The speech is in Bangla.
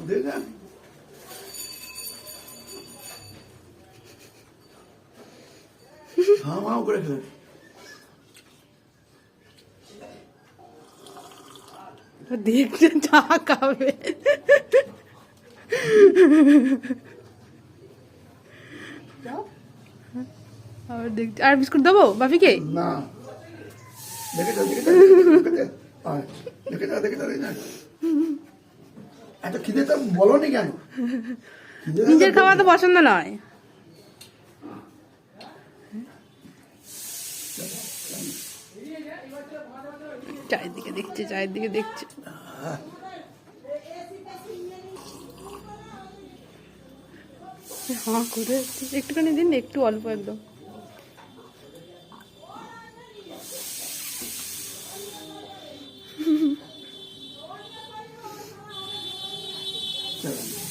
देखा हाँ वहाँ করে খেলে দেখতে চা খাবে আর দেখতে আর বিস্কুট দেবো বাপিকে না দেখে যাও দেখে যাও না এত খিদে তো বলো নি কেন নিজের খাওয়া তো পছন্দ নয় চায়ের দিকে দেখছে হ্যাঁ করে একটুখানি দিন একটু অল্প একদম চলো